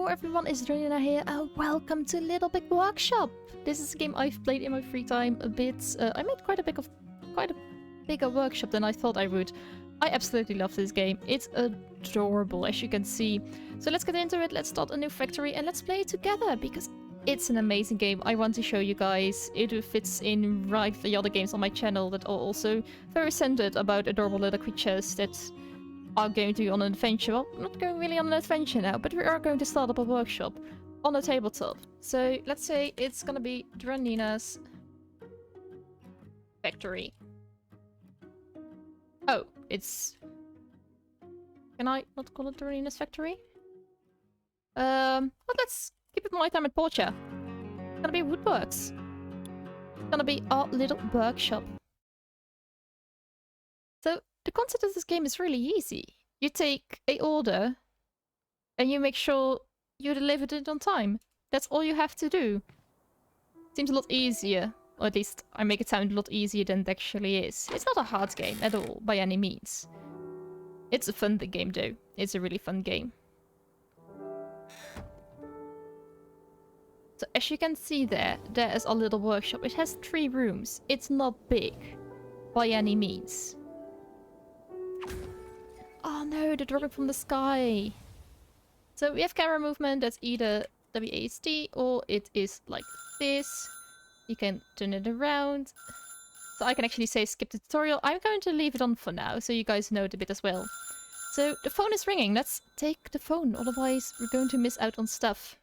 everyone, it's Drina here and welcome to Little Big Workshop. This is a game I've played in my free time a bit. I made quite a bigger workshop than I thought I would. I absolutely love this game. It's adorable, as you can see. So let's get into it, let's start a new factory and let's play it together because it's an amazing game. I want to show you guys. It fits in right with the other games on my channel that are also very centered about adorable little creatures that are going to be on an adventure. Well, not going really on an adventure now, but we are going to start up a workshop on a tabletop. So let's say it's gonna be Dranina's factory. Oh, it's... Can I not call it Dranina's factory? But let's keep it my time at Portia. It's gonna be Woodworks. It's gonna be our little workshop. So the concept of this game is really easy. You take a order and you make sure you delivered it on time. That's all you have to do. Seems a lot easier, or at least I make it sound a lot easier than it actually is. It's not a hard game at all, by any means. It's a fun game though. It's a really fun game. So as you can see there is our little workshop. It has 3 rooms. It's not big, by any means. Oh no, they're dropping from the sky. So we have camera movement, that's either WASD or it is like this. You can turn it around. So I can actually say skip the tutorial. I'm going to leave it on for now, so you guys know it a bit as well. So the phone is ringing. Let's take the phone, otherwise we're going to miss out on stuff.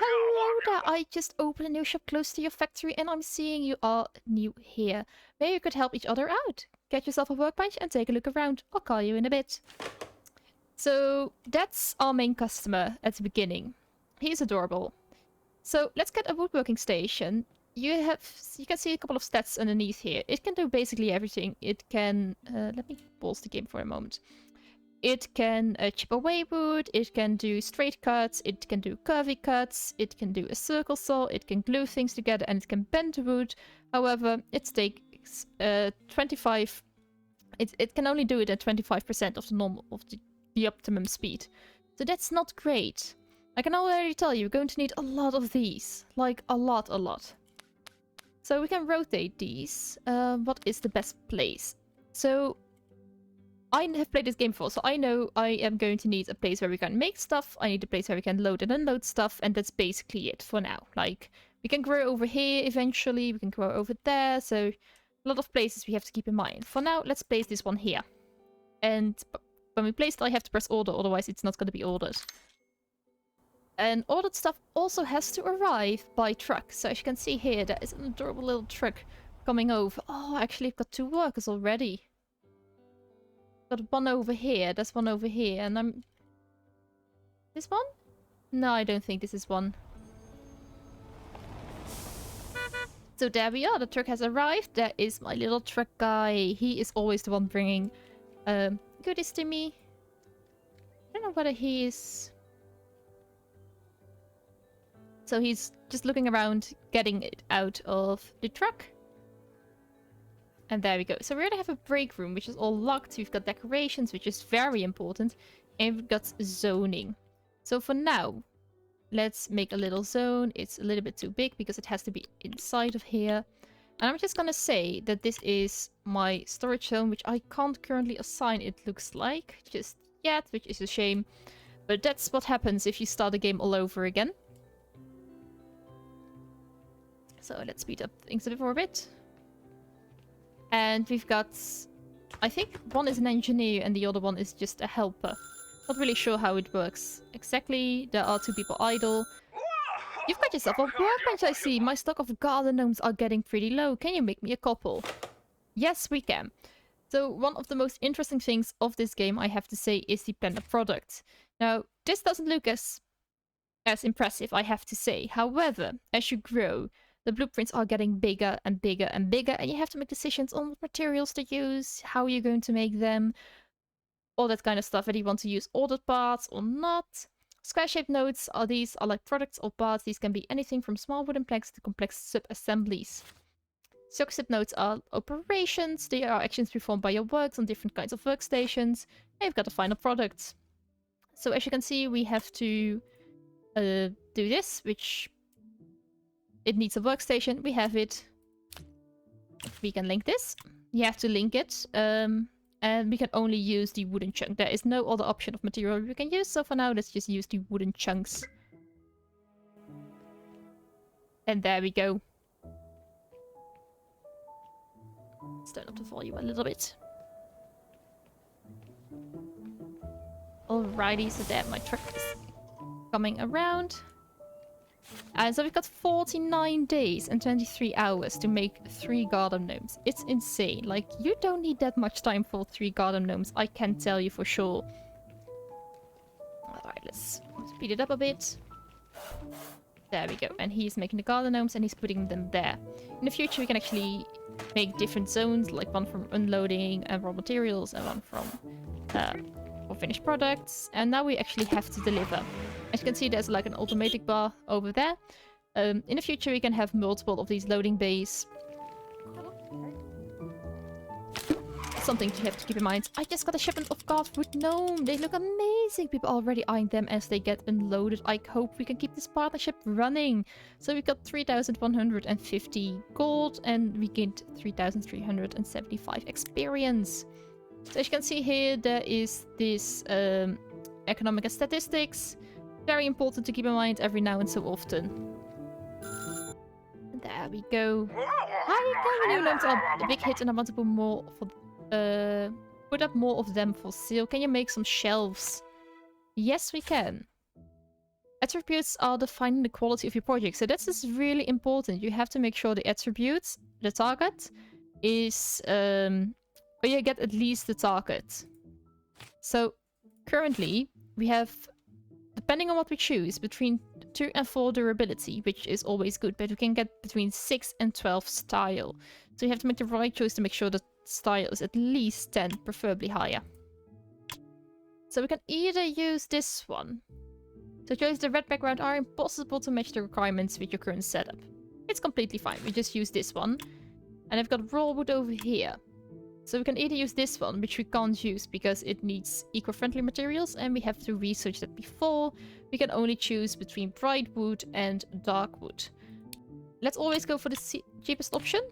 Hello there, I just opened a new shop close to your factory and I'm seeing you are new here. Maybe you could help each other out. Get yourself a workbench and take a look around. I'll call you in a bit. So that's our main customer at the beginning. He's adorable. So let's get a woodworking station. You can see a couple of stats underneath here. It can do basically everything. It can... let me pause the game for a moment. It can chip away wood, it can do straight cuts, it can do curvy cuts, it can do a circle saw, it can glue things together and it can bend wood. However, it takes 25... It can only do it at 25% of the normal, of the optimum speed. So that's not great. I can already tell you, we're going to need a lot of these. Like, a lot. So we can rotate these. What is the best place? So... I have played this game before, so I know I am going to need a place where we can make stuff, I need a place where we can load and unload stuff, and that's basically it for now. Like, we can grow over here eventually, we can grow over there, so a lot of places we have to keep in mind. For now, let's place this one here. And when we place it, I have to press order, otherwise it's not going to be ordered. And ordered stuff also has to arrive by truck. So as you can see here, there is an adorable little truck coming over. Oh, actually I've got 2 workers already. Got one over here, there's one over here, and I'm... This one? No, I don't think this is one. So there we are, the truck has arrived. There is my little truck guy. He is always the one bringing goodies to me. I don't know whether he is... So he's just looking around, getting it out of the truck. And there we go. So we already have a break room, which is all locked. We've got decorations, which is very important. And we've got zoning. So for now, let's make a little zone. It's a little bit too big because it has to be inside of here. And I'm just gonna say that this is my storage zone, which I can't currently assign, it looks like, just yet, which is a shame. But that's what happens if you start the game all over again. So let's speed up things a bit. And we've got, I think one is an engineer and the other one is just a helper. Not really sure how it works exactly. There are 2 people idle. You've got yourself a workbench, I see. My stock of garden gnomes are getting pretty low. Can you make me a couple? Yes, we can. So one of the most interesting things of this game, I have to say, is the planner product. Now, this doesn't look as impressive, I have to say. However, as you grow, the blueprints are getting bigger and bigger and bigger, and you have to make decisions on what materials to use, how you're going to make them, all that kind of stuff, whether you want to use ordered parts or not. Square-shaped nodes are like products or parts. These can be anything from small wooden planks to complex sub-assemblies. Successive nodes are operations. They are actions performed by your works on different kinds of workstations. And you've got the final product. So as you can see, we have to do this, which it needs a workstation. We have it. We can link this. You have to link it. And we can only use the wooden chunk. There is no other option of material we can use. So for now, let's just use the wooden chunks. And there we go. Let's turn up the volume a little bit. Alrighty, so there my truck is coming around. And so we've got 49 days and 23 hours to make 3 garden gnomes. It's insane. Like, you don't need that much time for 3 garden gnomes, I can tell you for sure. Alright, let's speed it up a bit. There we go. And he's making the garden gnomes and he's putting them there. In the future, we can actually make different zones, like one from unloading and raw materials and one from for finished products. And now we actually have to deliver. As you can see, there's like an automatic bar over there. In the future, we can have multiple of these loading bays. Something to have to keep in mind. I just got a shipment of carved wood gnome. They look amazing. People are already eyeing them as they get unloaded. I hope we can keep this partnership running. So we got 3,150 gold and we gained 3,375 experience. So as you can see here, there is this economic and statistics. Very important to keep in mind every now and so often. And there we go. Hi, new gnomes are a big hit and I want to put more for put up more of them for sale. Can you make some shelves? Yes, we can. Attributes are defining the quality of your project. So this is really important. You have to make sure the attributes, the target, is or you get at least the target. So currently we have, depending on what we choose, between 2 and 4 durability, which is always good, but we can get between 6 and 12 style. So you have to make the right choice to make sure that style is at least 10, preferably higher. So we can either use this one. So choice the red background are impossible to match the requirements with your current setup. It's completely fine, we just use this one. And I've got raw wood over here. So we can either use this one, which we can't use because it needs eco-friendly materials and we have to research that before. We can only choose between bright wood and dark wood. Let's always go for the cheapest option.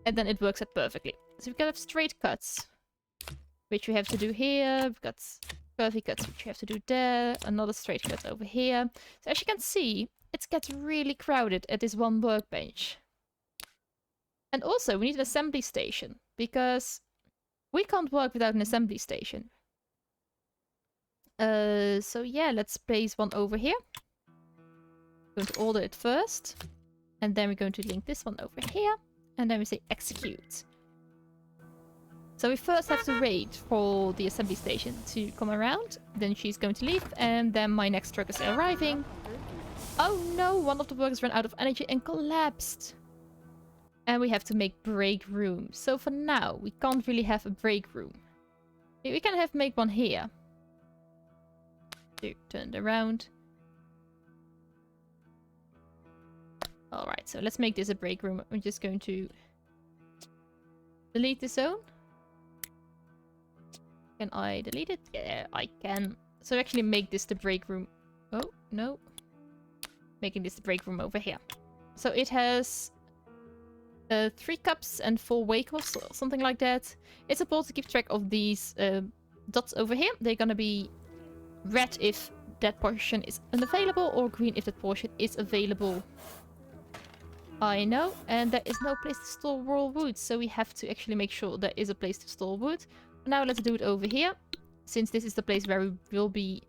And then it works out perfectly. So we can have straight cuts, which we have to do here. We've got curvy cuts, which we have to do there. Another straight cut over here. So as you can see, it gets really crowded at this one workbench. And also, we need an assembly station, because we can't work without an assembly station. So yeah, let's place one over here. We're going to order it first. And then we're going to link this one over here. And then we say execute. So we first have to wait for the assembly station to come around. Then she's going to leave. And then my next truck is arriving. Oh no, one of the workers ran out of energy and collapsed. And we have to make break room. So for now, we can't really have a break room. We can make one here. So turn it around. Alright, so let's make this a break room. I'm just going to delete the zone. Can I delete it? Yeah, I can. So actually make this the break room. Oh, no. Making this the break room over here. So it has 3 cups and 4 vehicles, or something like that. It's important to keep track of these dots over here. They're gonna be red if that portion is unavailable, or green if that portion is available. I know, and there is no place to store raw wood, so we have to actually make sure there is a place to store wood. Now let's do it over here, since this is the place where we will be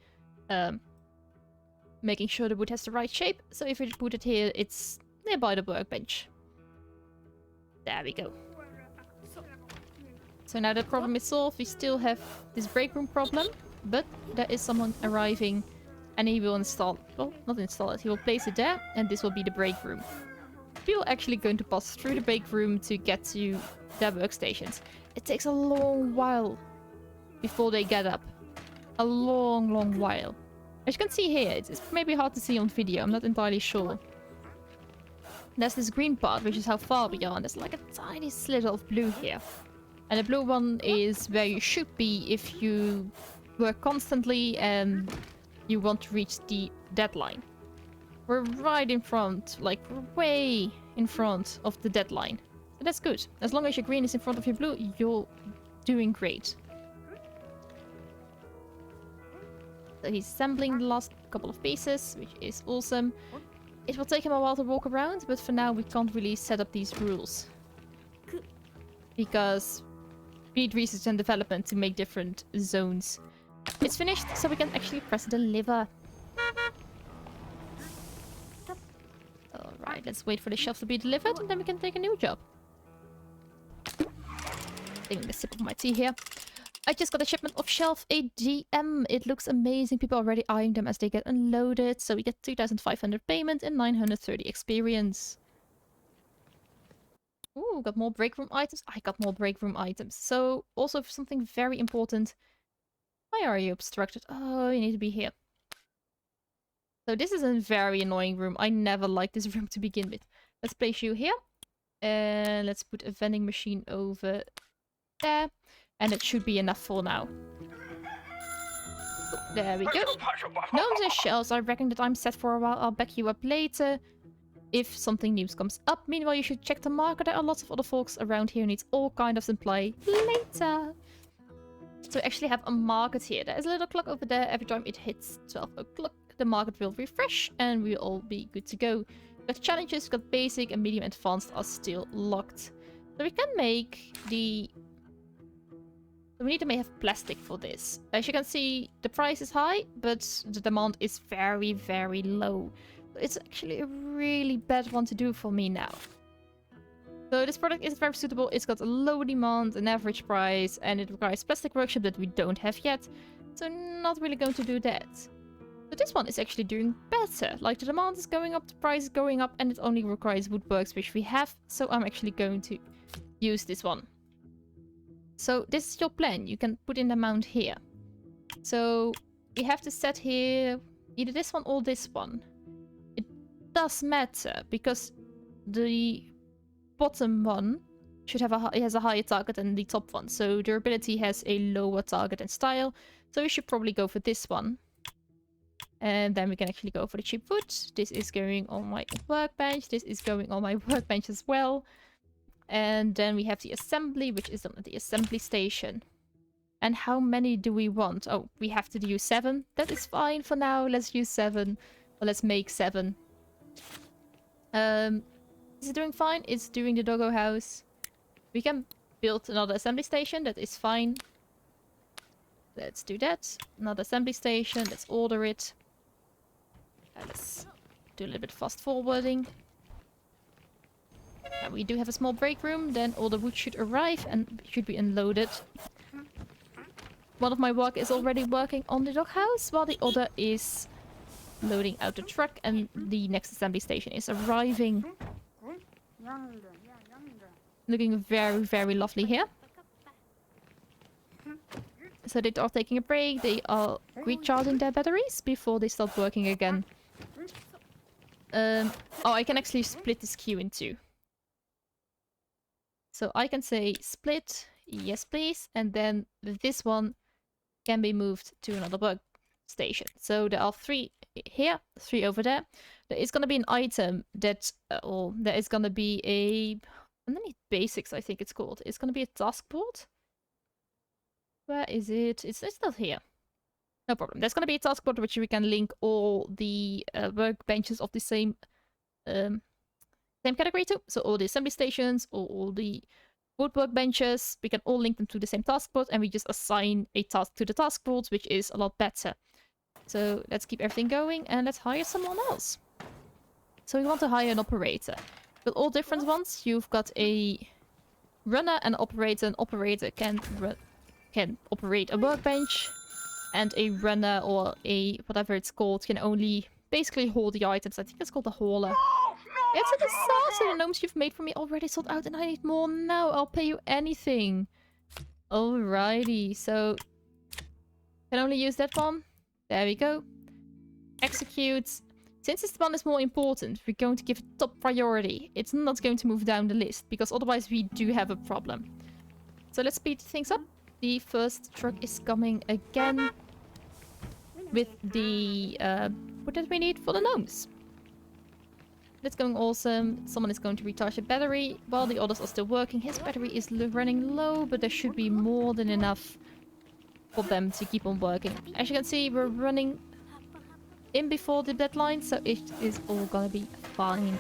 making sure the wood has the right shape. So if we put it here, it's nearby the workbench. There we go. So now the problem is solved. We still have this break room problem, but there is someone arriving and he will install, well, not install it, he will place it there and this will be the break room. People are actually going to pass through the break room to get to their workstations. It takes a long while before they get up. A long while. As you can see here, it's maybe hard to see on video, I'm not entirely sure. There's this green part, which is how far we are, and there's like a tiny sliver of blue here. And the blue one is where you should be if you work constantly and you want to reach the deadline. We're right in front, like we're way in front of the deadline. So that's good. As long as your green is in front of your blue, you're doing great. So he's assembling the last couple of pieces, which is awesome. It will take him a while to walk around, but for now we can't really set up these rules. Because we need research and development to make different zones. It's finished, so we can actually press deliver. Alright, let's wait for the shelf to be delivered and then we can take a new job. Taking a sip of my tea here. I just got a shipment of shelf AGM. It looks amazing. People are already eyeing them as they get unloaded. So we get 2,500 payment and 930 experience. Ooh, got more break room items. I got more break room items. So also something very important. Why are you obstructed? Oh, you need to be here. So this is a very annoying room. I never liked this room to begin with. Let's place you here. And let's put a vending machine over there. And it should be enough for now. There we go. Gnomes and shells. I reckon that I'm set for a while. I'll back you up later if something new comes up. Meanwhile, you should check the market. There are lots of other folks around here who needs all kind of supply later. So we actually have a market here. There is a little clock over there. Every time it hits 12 o'clock, the market will refresh and we'll all be good to go. We've got challenges, we've got basic and medium advanced are still locked. So we can make the... We need to have plastic for this. As you can see, the price is high, but the demand is very, very low. It's actually a really bad one to do for me now. So this product is very suitable. It's got a low demand, an average price, and it requires plastic workshop that we don't have yet. So not really going to do that. But this one is actually doing better. Like the demand is going up, the price is going up, and it only requires Woodworks, which we have. So I'm actually going to use this one. So this is your plan. You can put in the amount here. So we have to set here either this one or this one. It does matter because the bottom one should have has a higher target than the top one. So durability has a lower target and style. So we should probably go for this one. And then we can actually go for the cheap wood. This is going on my workbench. This is going on my workbench as well. And then we have the assembly, which is on the assembly station. And how many do we want? Oh, we have to use 7. That is fine for now. Let's use 7. Or let's make 7. Is it doing fine? It's doing the doggo house. We can build another assembly station. That is fine. Let's do that. Another assembly station. Let's order it. Let's do a little bit fast forwarding. We do have a small break room, then all the wood should arrive and should be unloaded. One of my work is already working on the doghouse, while the other is loading out the truck and the next assembly station is arriving. Looking very, very lovely here. So they are taking a break, they are recharging their batteries before they start working again. Oh, I can actually split this queue in 2. So I can say split, yes please, and then this one can be moved to another workstation. So there are 3 here, 3 over there. There is going to be an item that, or there is going to be a, underneath basics I think it's called. It's going to be a task board. Where is it? It's not here. No problem. There's going to be a task board which we can link all the workbenches of the same category to. So all the assembly stations, or all the woodwork benches, we can all link them to the same task board and we just assign a task to the task board, which is a lot better. So let's keep everything going and let's hire someone else. So we want to hire an operator. But all different ones. You've got a runner and an operator. An operator can operate a workbench, and a runner, or a whatever it's called, can only basically hold the items. I think it's called a hauler. It's a disaster! The gnomes you've made for me already sold out and I need more now. I'll pay you anything. Alrighty, so... can only use that one. There we go. Execute. Since this one is more important, we're going to give it top priority. It's not going to move down the list, because otherwise we do have a problem. So let's speed things up. The first truck is coming again. with the what did we need for the gnomes. That's going awesome. Someone is going to recharge the battery while the others are still working. His battery is running low, but there should be more than enough for them to keep on working. As you can see, we're running in before the deadline, so it is all gonna be fine.